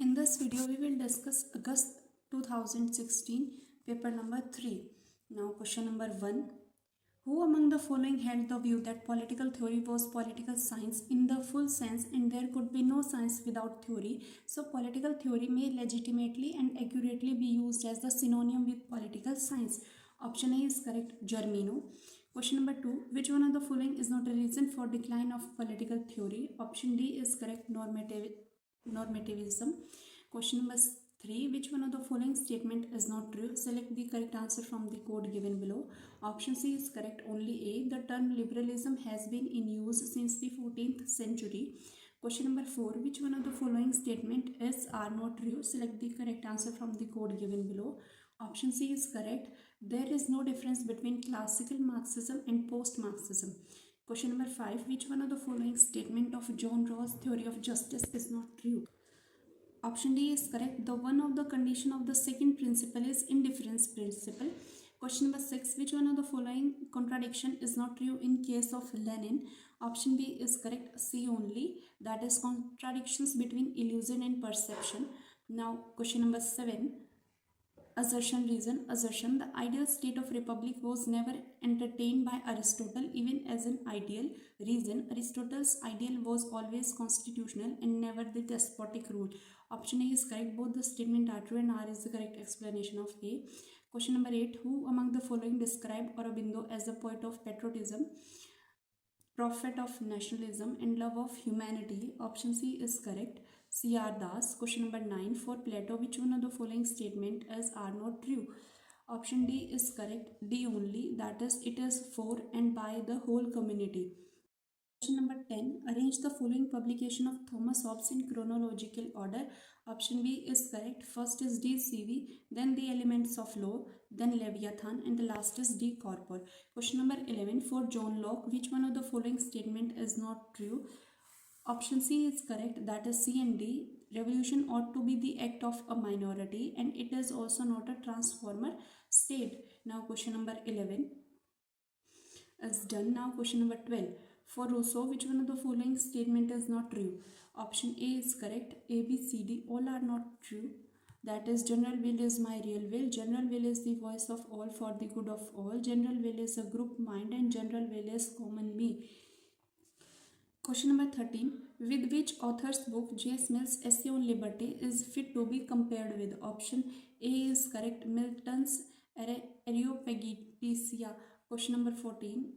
In this video, we will discuss August 2016, paper number 3. Now, question number 1. Who among the following held the view that political theory was political science in the full sense and there could be no science without theory? So, political theory may legitimately and accurately be used as the synonym with political science. Option A is correct, Germino. Question number 2. Which one of the following is not a reason for decline of political theory? Option D is correct, normativism. Question number 3. Which one of the following statement is not true? Select the correct answer from the code given below. Option C is correct, only A. The term liberalism has been in use since the 14th century. Question number 4. Which one of the following statement is are not true? Select the correct answer from the code given below. Option C is correct. There is no difference between classical Marxism and post-Marxism. Question number 5. Which one of the following statement of John Rawls' theory of justice is not true? Option D is correct. The one of the condition of the second principle is indifference principle. Question number 6. Which one of the following contradiction is not true in case of Lenin? Option B is correct, C only. That is contradictions between illusion and perception. Now question number 7. Assertion, reason. Assertion. The ideal state of republic was never entertained by Aristotle even as an ideal. Reason. Aristotle's ideal was always constitutional and never the despotic rule. Option A is correct. Both the statement are true and R is the correct explanation of A. Question number 8. Who among the following describe Aurobindo as a poet of patriotism, prophet of nationalism and love of humanity? Option C is correct, C.R. Das. Question number 9. For Plato, which one of the following statement is are not true? Option D is correct, D only. That is, it is for and by the whole community. Question number 10. Arrange the following publication of Thomas Hobbes in chronological order. Option B is correct. First is D. C.V., then The Elements of Law, then Leviathan, and the last is De Corpore. Question number 11. For John Locke, which one of the following statement is not true? Option C is correct, that is C and D. Revolution ought to be the act of a minority and it is also not a transformer state. Now question number 11 is done. Now question number 12. For Rousseau, which one of the following statement is not true? Option A is correct, A, B, C, D, all are not true. That is, general will is my real will, general will is the voice of all for the good of all, general will is a group mind and general will is common me. Question number 13. With which author's book J.S. Mill's Essay on Liberty is fit to be compared with? Option A is correct, Milton's Areopagitica. Question number 14.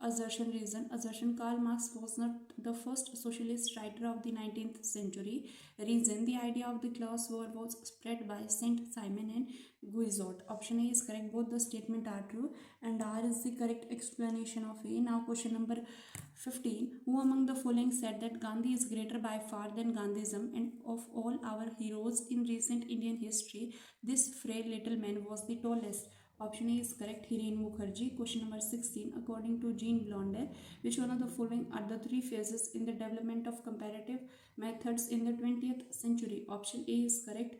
Assertion, reason. Assertion. Karl Marx was not the first socialist writer of the 19th century. Reason. The idea of the class war was spread by Saint Simon and Guizot. Option A is correct. Both the statement are true and R is the correct explanation of A. Now question number 15. Who among the following said that Gandhi is greater by far than Gandhism, and of all our heroes in recent Indian history, this frail little man was the tallest? Option A is correct, Hiren Mukherjee. Question number 16. According to Jean Blondel, which one of the following are the three phases in the development of comparative methods in the 20th century? Option A is correct,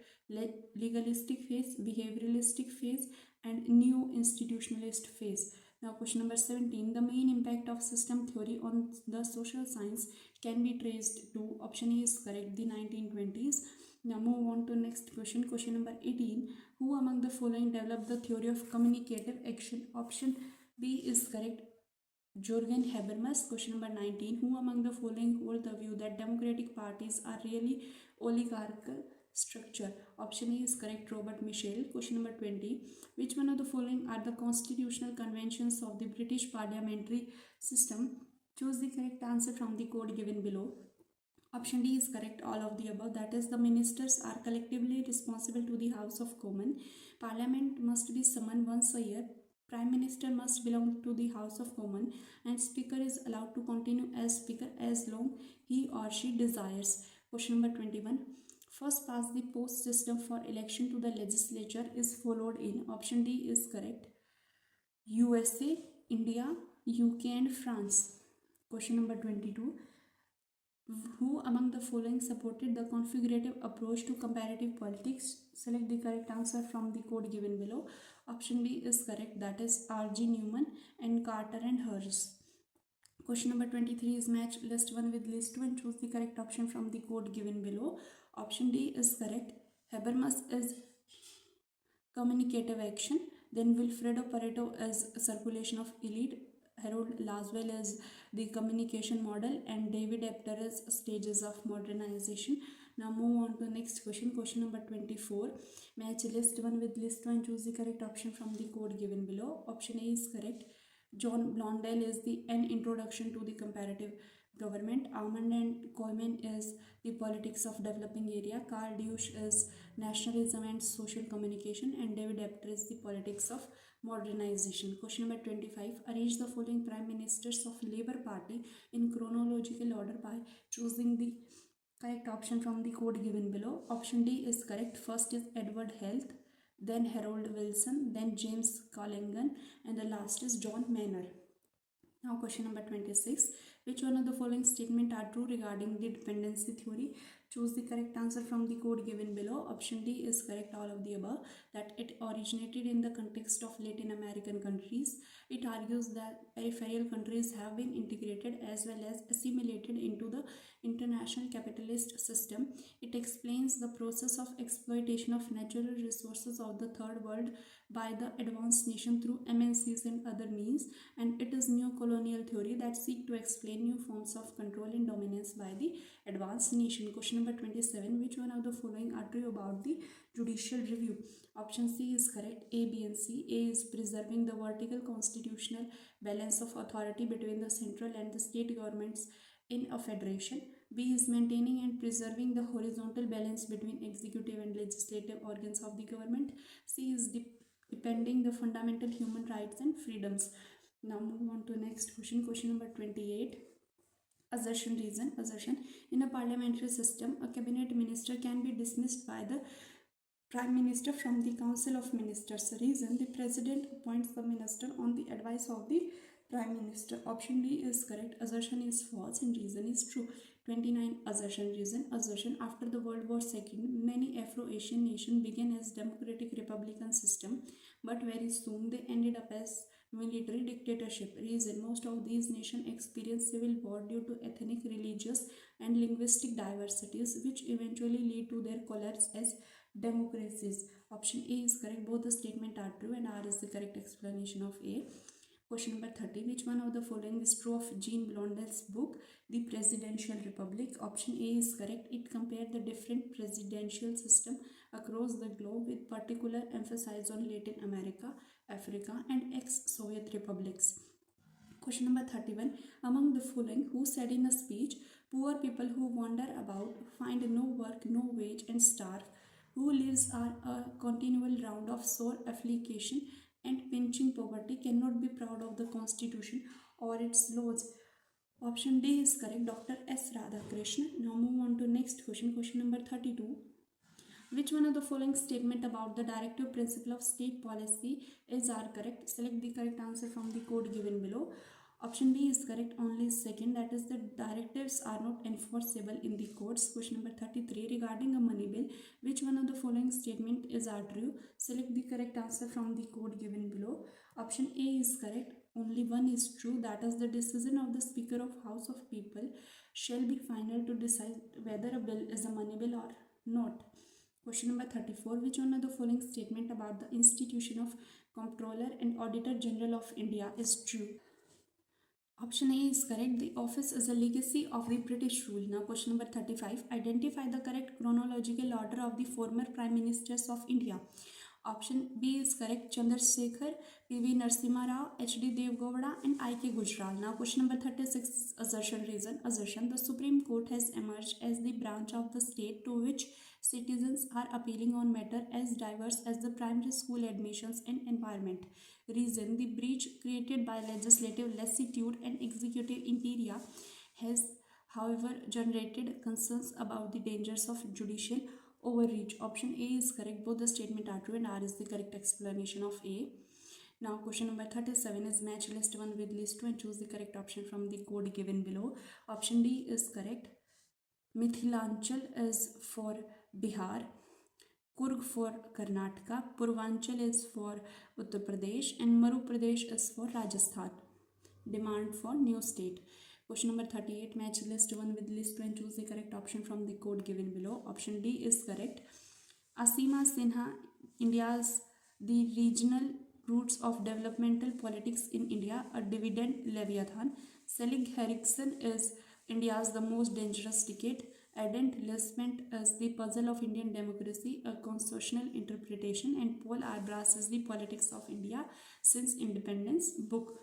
legalistic phase, behavioralistic phase, and new institutionalist phase. Now question number 17. The main impact of system theory on the social science can be traced to, option A is correct, the 1920s. Now move on to next question. Question number 18. Who among the following developed the theory of communicative action? Option B is correct, Jürgen Habermas. Question number 19. Who among the following hold the view that democratic parties are really oligarchical structure? Option A is correct, Robert Michel. Question number 20. Which one of the following are the constitutional conventions of the British parliamentary system? Choose the correct answer from the code given below. Option D is correct, all of the above. That is, the ministers are collectively responsible to the House of Commons. Parliament must be summoned once a year. Prime Minister must belong to the House of Commons and Speaker is allowed to continue as Speaker as long he or she desires. Question number 21. First past the post system for election to the legislature is followed in. Option D is correct, USA, India, UK and France. Question number 22. Who among the following supported the configurative approach to comparative politics? Select the correct answer from the code given below. Option B is correct, that is R.G. Newman and Carter and Hearst. Question number 23 is match list 1 with list 2 and choose the correct option from the code given below. Option D is correct. Habermas is communicative action. Then Wilfredo Pareto is circulation of elite. Harold Laswell is the communication model, and David Epter is stages of modernization. Now move on to next question. Question number 24. Match list 1 with list 1. Choose the correct option from the code given below. Option A is correct. John Blondell is the An Introduction to the Comparative Government. Almond and Coleman is the Politics of Developing Area. Carl Deutsch is Nationalism and Social Communication, and David Epter is the Politics of Modernization. Question number 25. Arrange the following prime ministers of Labour Party in chronological order by choosing the correct option from the code given below. Option D is correct. First is Edward Heath, then Harold Wilson, then James Collingan, and the last is John Maynard. Now question number 26. Which one of the following statements are true regarding the dependency theory? Choose the correct answer from the code given below. Option D is correct, all of the above, that it originated in the context of Latin American countries. It argues that peripheral countries have been integrated as well as assimilated into the international capitalist system. It explains the process of exploitation of natural resources of the third world by the advanced nation through MNCs and other means, and it is neo-colonial theory that seek to explain new forms of control and dominance by the advanced nation. Question number 27. Which one of the following are true about the judicial review? Option C is correct. A, B, and C. A is preserving the vertical constitutional balance of authority between the central and the state governments in a federation. B is maintaining and preserving the horizontal balance between executive and legislative organs of the government. C is defending the fundamental human rights and freedoms. Now move on to next question. Question number 28. Assertion reason. Assertion. In a parliamentary system, a cabinet minister can be dismissed by the Prime Minister from the Council of Ministers. Reason. The President appoints the minister on the advice of the Prime Minister. Option D is correct. Assertion is false and reason is true. 29. Assertion reason. Assertion. After the World War II, many Afro-Asian nations began as democratic republican system, but very soon they ended up as military dictatorship. Reason. Most of these nations experienced civil war due to ethnic, religious, and linguistic diversities, which eventually lead to their collapse as democracies. Option A is correct. Both the statements are true, and R is the correct explanation of A. Question number 30. Which one of the following is true of Jean Blondell's book, The Presidential Republic? Option A is correct. It compared the different presidential system across the globe with particular emphasis on Latin America, Africa, and ex-Soviet republics. Question number 31. Among the following, who said in a speech, poor people who wander about, find no work, no wage, and starve, who lives are a continual round of sore affliction and pinching poverty, cannot be proud of the Constitution or its laws? Option D is correct. Dr. S. Radhakrishnan. Now move on to next question. Question number 32. Which one of the following statement about the directive principle of state policy is are correct? Select the correct answer from the code given below. Option B is correct. Only second, that is the directives are not enforceable in the courts. Question number 33. Regarding a money bill, which one of the following statement is are true? Select the correct answer from the code given below. Option A is correct. Only one is true, that is the decision of the Speaker of House of People shall be final to decide whether a bill is a money bill or not. Question number 34. Which one of the following statement about the institution of Comptroller and Auditor General of India is true? Option A is correct. The office is a legacy of the British rule. Now question number 35. Identify the correct chronological order of the former Prime Ministers of India. Option B is correct. Chandrasekhar, P.V. Narasimha Rao, H.D. Deve Gowda, and I.K. Gujral. Now question number 36 is assertion reason. Assertion. The Supreme Court has emerged as the branch of the state to which citizens are appealing on matters as diverse as the primary school admissions and environment. Reason. The breach created by legislative lassitude and executive imperia has, however, generated concerns about the dangers of judicial overreach. Option A is correct. Both the statement are true, and R is the correct explanation of A. Now question number 37 is match list 1 with list 2 and choose the correct option from the code given below. Option D is correct. Mithilanchal is for Bihar, Kurg for Karnataka, Purvanchal is for Uttar Pradesh, and Madhya Pradesh is for Rajasthan. Demand for new state. Question number 38, match list 1 with list 2 and choose the correct option from the code given below. Option D is correct. Asima Sinha, India's The Regional Roots of Developmental Politics in India, a Dividend Leviathan. Selig Harrison is India's The Most Dangerous Decade. Ardent Lisbeth is The Puzzle of Indian Democracy, a Constitutional Interpretation. And Paul R. Brass is The Politics of India Since Independence book.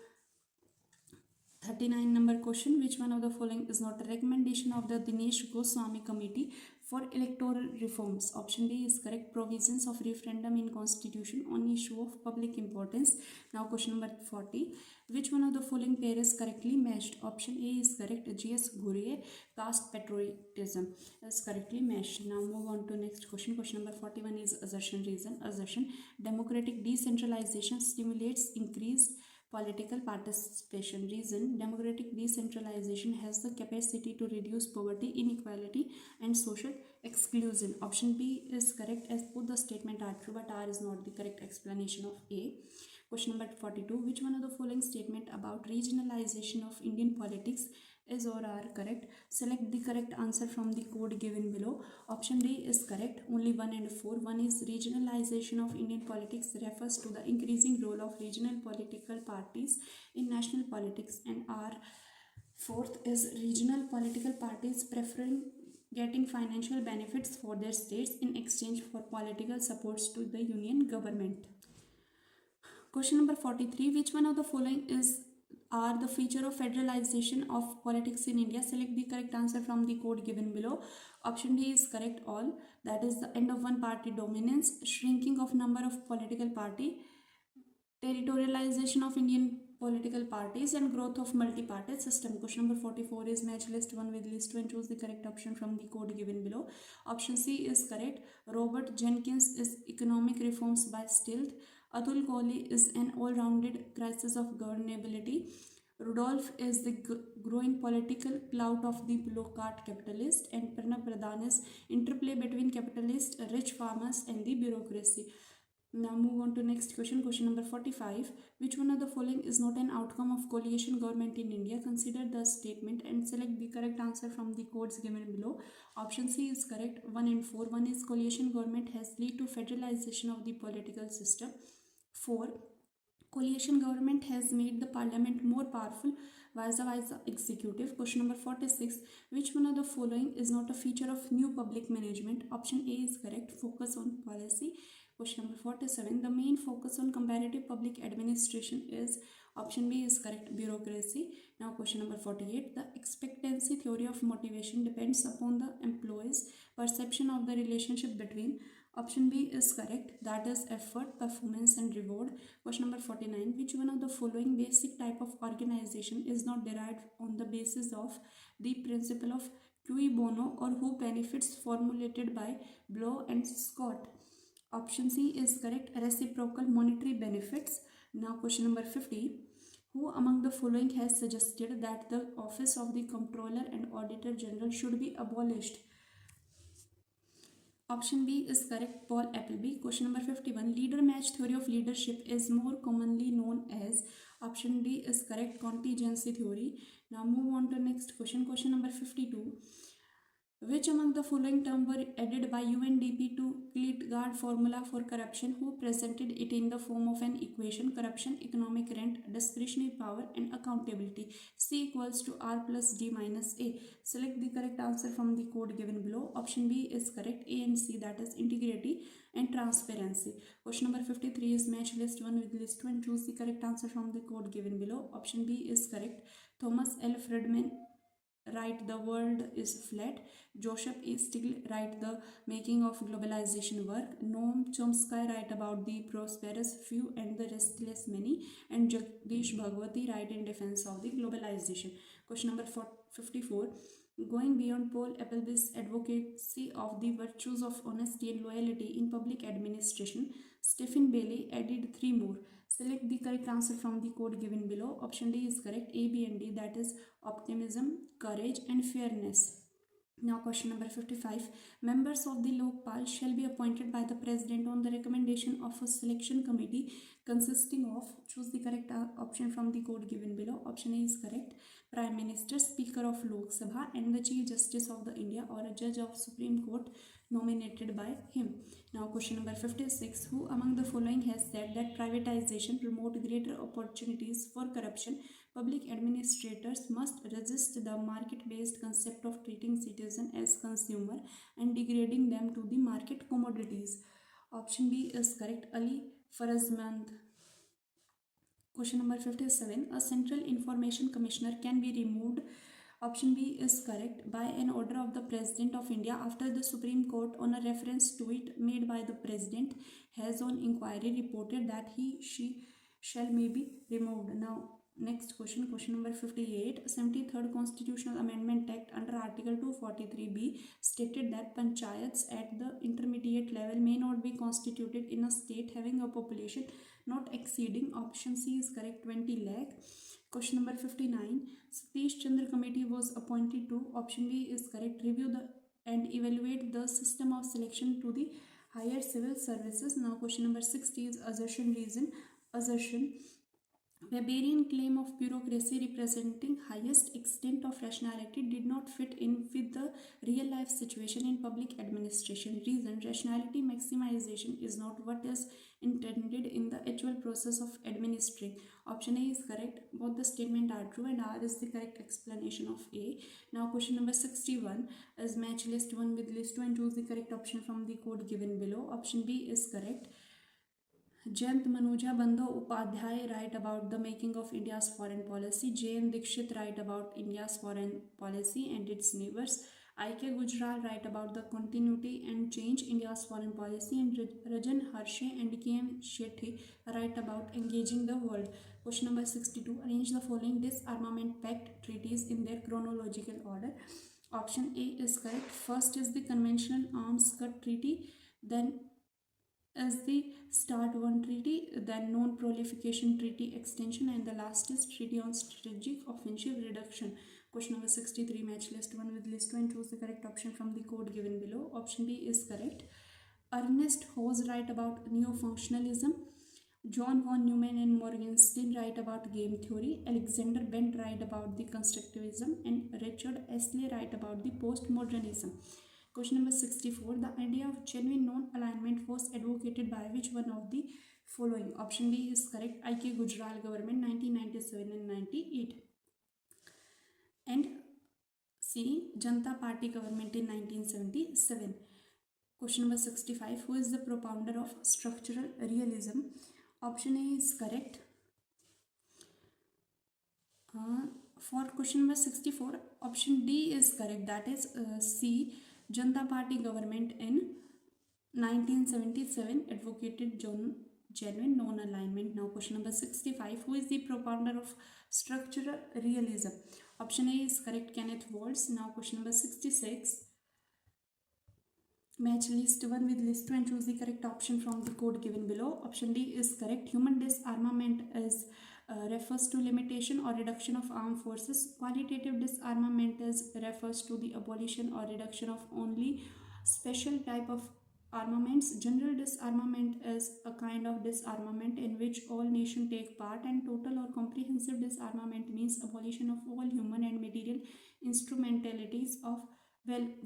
39 number question, which one of the following is not a recommendation of the Dinesh Goswami Committee for Electoral Reforms? Option B is correct. Provisions of referendum in constitution on issue of public importance. Now question number 40, which one of the following pair is correctly matched? Option A is correct. G.S. Ghurye, caste patriotism is correctly matched. Now move on to next question. Question number 41 is assertion reason. Assertion: democratic decentralization stimulates increased political participation. Reason: democratic decentralization has the capacity to reduce poverty, inequality and social exclusion. Option B is correct, as both the statement are true, but R is not the correct explanation of A. Question number 42, which one of the following statement about regionalization of Indian politics is or are correct? Select the correct answer from the code given below. Option D is correct. Only 1 and 4. One is regionalization of Indian politics refers to the increasing role of regional political parties in national politics, and R. Fourth is regional political parties preferring getting financial benefits for their states in exchange for political supports to the union government. Question number 43, which one of the following are the feature of federalization of politics in India? Select the correct answer from the code given below. Option D is correct, all. That is the end of one party dominance, shrinking of number of political party, territorialization of Indian political parties, and growth of multi-party system. Question number 44 is match list 1 with list 2 and choose the correct option from the code given below. Option C is correct. Robert Jenkins is economic reforms by stealth. Atul Kohli is an all-rounded crisis of governability. Rudolph is the growing political clout of the bureaucrat capitalist. And Pranab Pradhan is interplay between capitalist, rich farmers and the bureaucracy. Now move on to next question. Question number 45. Which one of the following is not an outcome of coalition government in India? Consider the statement and select the correct answer from the codes given below. Option C is correct. 1 and 4. One is coalition government has led to federalization of the political system. 4. Coalition government has made the parliament more powerful vice executive. Question number 46. Which one of the following is not a feature of new public management? Option A is correct. Focus on policy. Question number 47. The main focus on comparative public administration is. Option B is correct. Bureaucracy. Now question number 48. The expectancy theory of motivation depends upon the employee's perception of the relationship between. Option B is correct. That is effort, performance and reward. Question number 49. Which one of the following basic type of organization is not derived on the basis of the principle of cui bono or who benefits formulated by Blow and Scott? Option C is correct. Reciprocal monetary benefits. Now question number 50. Who among the following has suggested that the office of the Comptroller and Auditor General should be abolished? Option B is correct. Paul Appleby. Question number 51. Leader match theory of leadership is more commonly known as. Option D is correct. Contingency theory. Now move on to next question. Question number 52. Which among the following terms were added by UNDP to Klietgaard formula for corruption? Who presented it in the form of an equation? Corruption, economic rent, discretionary power and accountability. C equals to R plus D minus A. Select the correct answer from the code given below. Option B is correct. A and C, that is integrity and transparency. Question number 53 is match list 1 with list 2 and choose the correct answer from the code given below. Option B is correct. Thomas L. Friedman write the world is flat. Joseph E. Stiglitz write the making of globalization work. Noam Chomsky write about the prosperous few and the restless many. And Jagdish Bhagwati write in defense of the globalization. Question number 54. Going beyond Paul Appleby's advocacy of the virtues of honesty and loyalty in public administration, Stephen Bailey added 3 more. Select the correct answer from the code given below. Option D is correct. A, B and D, that is optimism, courage and fairness. Now question number 55. Members of the Lokpal shall be appointed by the President on the recommendation of a selection committee consisting of, choose the correct option from the code given below. Option A is correct. Prime Minister, Speaker of Lok Sabha and the Chief Justice of the India or a Judge of Supreme Court nominated by him. Now question number 56. Who among the following has said that privatization promote greater opportunities for corruption? Public administrators must resist the market-based concept of treating citizens as consumer and degrading them to the market commodities. Option B is correct. Ali Farazmand. Question number 57. A Central Information Commissioner can be removed. Option B is correct. By an order of the President of India after the Supreme Court on a reference to it made by the President has on inquiry reported that she shall may be removed. Now next question, question number 58. 73rd Constitutional Amendment Act under Article 243B stated that panchayats at the intermediate level may not be constituted in a state having a population not exceeding, option C is correct, 20 lakh. Question number 59. Satish Chandra Committee was appointed to, option B is correct, review and evaluate the system of selection to the higher civil services. Now question number 60 is assertion reason. Assertion. Weberian claim of bureaucracy representing highest extent of rationality did not fit in with the real life situation in public administration. Reason. Rationality maximization is not what is intended in the actual process of administering. Option A is correct. Both the statement are true and R is the correct explanation of A. Now question number 61 is match list 1 with list 2 and choose the correct option from the code given below. Option B is correct. Jayant Manuja Bandhu Upadhyay write about the making of India's foreign policy. J.N. Dikshit write about India's foreign policy and its neighbors. I.K. Gujral write about the continuity and change India's foreign policy, and Rajan Harshe and K.M. Shetty write about engaging the world. Question number 62. Arrange the following disarmament pact treaties in their chronological order. Option A is correct. First is the Conventional Arms Cut Treaty, then is the START 1 Treaty, then Non-Proliferation Treaty Extension, and the last is Treaty on Strategic Offensive Reduction. Question number 63. Match list 1 with list 2 and choose the correct option from the code given below. Option B is correct. Ernest Hose write about neo-functionalism. John von Neumann and Morgenstern write about game theory. Alexander Bent write about the constructivism, and Richard Astley write about the postmodernism. Question number 64. The idea of genuine non-alignment was advocated by which one of the following? Option B is correct. I.K. Gujral government 1997 and 98. And C. Janata Party government in 1977. Question number 65. Who is the propounder of structural realism? Option A is correct. For question number 64, option D is correct. That is C. Janata Party government in 1977 advocated genuine non-alignment. Now question number 65. Who is the propounder of structural realism? Option A is correct, Kenneth Waltz. Now question number 66. Match list 1 with list 2 and choose the correct option from the code given below. Option D is correct. Human disarmament is refers to limitation or reduction of armed forces. Qualitative disarmament refers to the abolition or reduction of only special type of armaments. General disarmament is a kind of disarmament in which all nations take part, and total or comprehensive disarmament means abolition of all human and material instrumentalities of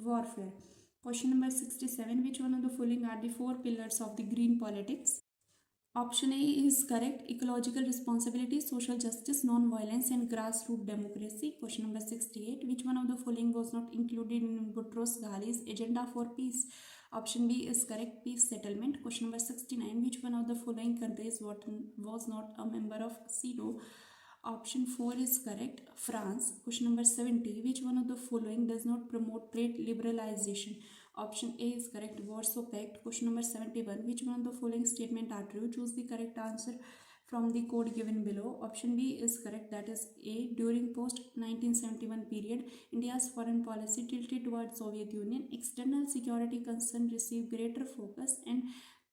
warfare. Question number 67. Which one of the following are the 4 pillars of the green politics? Option A is correct. Ecological responsibility, social justice, non-violence, and grassroots democracy. Question number 68. Which one of the following was not included in Boutros Ghali's agenda for peace? Option B is correct. Peace settlement. Question number 69. Which one of the following countries was not a member of CEDAW? Option 4 is correct. France. Question number 70. Which one of the following does not promote trade liberalization? Option A is correct. Warsaw Pact. Question number 71. Which one of the following statement are true? Choose the correct answer from the code given below. Option B is correct. That is A. During post-1971 period, India's foreign policy tilted towards Soviet Union. External security concern received greater focus and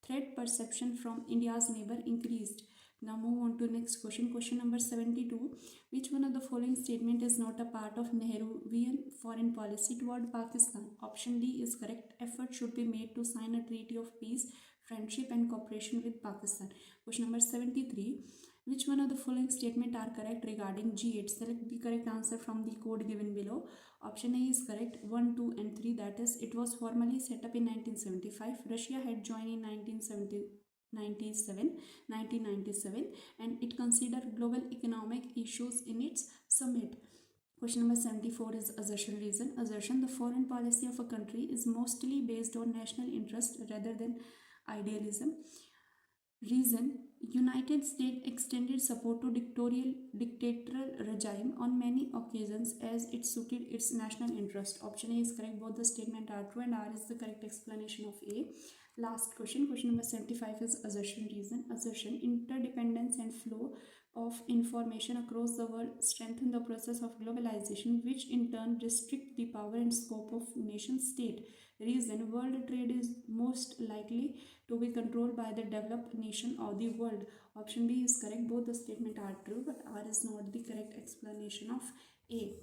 threat perception from India's neighbor increased. Now move on to next question. Question number 72. Which one of the following statement is not a part of Nehruvian foreign policy toward Pakistan? Option D is correct. Effort should be made to sign a treaty of peace, friendship and cooperation with Pakistan. Question number 73. Which one of the following statement are correct regarding G8? Select the correct answer from the code given below. Option A is correct. 1, 2 and 3, that is, it was formally set up in 1975. Russia had joined in 1997 and it considered global economic issues in its summit. Question number 74 is assertion reason. Assertion: the foreign policy of a country is mostly based on national interest rather than idealism. Reason: United States extended support to dictatorial regime on many occasions as it suited its national interest. Option A is correct. Both the statement are true and R is the correct explanation of A. Last question, question number 75 is assertion reason. Assertion: interdependence and flow of information across the world strengthen the process of globalization, which in turn restrict the power and scope of nation state. Reason: world trade is most likely to be controlled by the developed nation of the world. Option B is correct. Both the statements are true, but R is not the correct explanation of A.